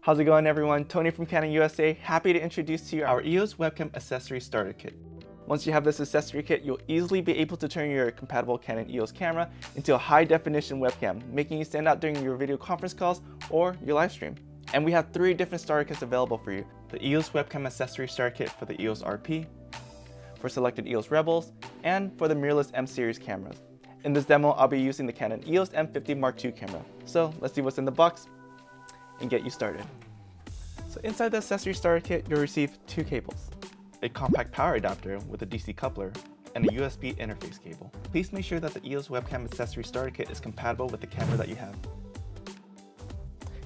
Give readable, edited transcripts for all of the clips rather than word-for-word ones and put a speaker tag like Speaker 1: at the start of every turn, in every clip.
Speaker 1: How's it going, everyone? Tony from Canon USA, happy to introduce to you our EOS Webcam Accessory Starter Kit. Once you have this accessory kit, you'll easily be able to turn your compatible Canon EOS camera into a high-definition webcam, making you stand out during your video conference calls or your live stream. And we have 3 different starter kits available for you. The EOS Webcam Accessory Starter Kit for the EOS RP, for selected EOS Rebels, and for the mirrorless M series cameras. In this demo, I'll be using the Canon EOS M50 Mark II camera. So let's see what's in the box and get you started. So inside the accessory starter kit, you'll receive 2 cables, a compact power adapter with a DC coupler, and a USB interface cable. Please make sure that the EOS Webcam Accessory Starter Kit is compatible with the camera that you have.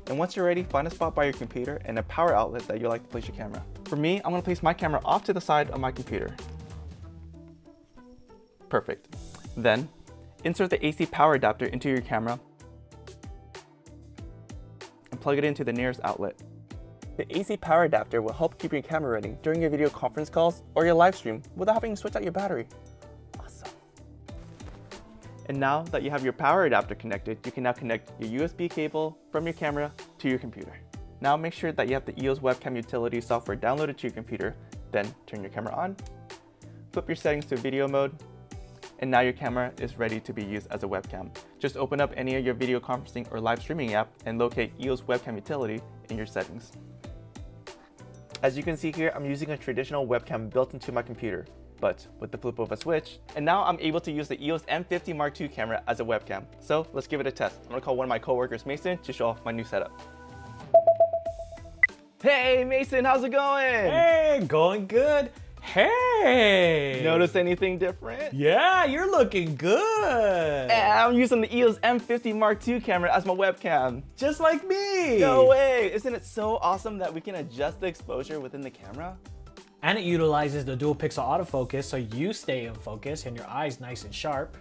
Speaker 1: And once you're ready, find a spot by your computer and a power outlet that you'd like to place your camera. For me, I'm going to place my camera off to the side of my computer. Perfect. Then, insert the AC power adapter into your camera and plug it into the nearest outlet. The AC power adapter will help keep your camera ready during your video conference calls or your live stream without having to switch out your battery. Awesome. And now that you have your power adapter connected, you can now connect your USB cable from your camera to your computer. Now make sure that you have the EOS Webcam Utility software downloaded to your computer, then turn your camera on, flip your settings to video mode, and now your camera is ready to be used as a webcam. Just open up any of your video conferencing or live streaming app and locate EOS Webcam Utility in your settings. As you can see here, I'm using a traditional webcam built into my computer, but with the flip of a switch. And now I'm able to use the EOS M50 Mark II camera as a webcam. So let's give it a test. I'm gonna call one of my coworkers, Mason, to show off my new setup. Hey Mason, how's it going?
Speaker 2: Hey, going good. Hey!
Speaker 1: Notice anything different?
Speaker 2: Yeah, you're looking good.
Speaker 1: I'm using the EOS M50 Mark II camera as my webcam.
Speaker 2: Just like me.
Speaker 1: No way! Isn't it so awesome that we can adjust the exposure within the camera?
Speaker 2: And it utilizes the dual pixel autofocus so you stay in focus and your eyes nice and sharp.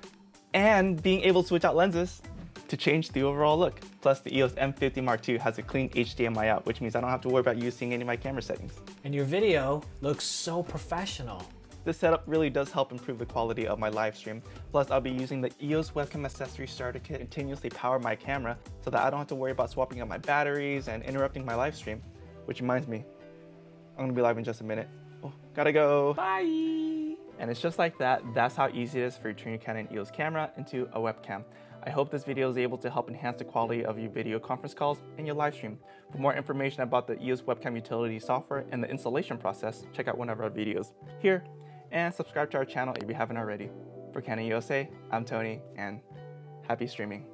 Speaker 1: And being able to switch out lenses to change the overall look. Plus, the EOS M50 Mark II has a clean HDMI out, which means I don't have to worry about using any of my camera settings.
Speaker 2: And your video looks so professional.
Speaker 1: This setup really does help improve the quality of my live stream. Plus, I'll be using the EOS Webcam Accessory Starter Kit to continuously power my camera so that I don't have to worry about swapping out my batteries and interrupting my live stream. Which reminds me, I'm gonna be live in just a minute. Oh, gotta go.
Speaker 2: Bye!
Speaker 1: And it's just like that. That's how easy it is for you to turn your Canon EOS camera into a webcam. I hope this video is able to help enhance the quality of your video conference calls and your live stream. For more information about the EOS Webcam Utility software and the installation process, check out one of our videos here, and subscribe to our channel if you haven't already. For Canon USA, I'm Tony, and happy streaming.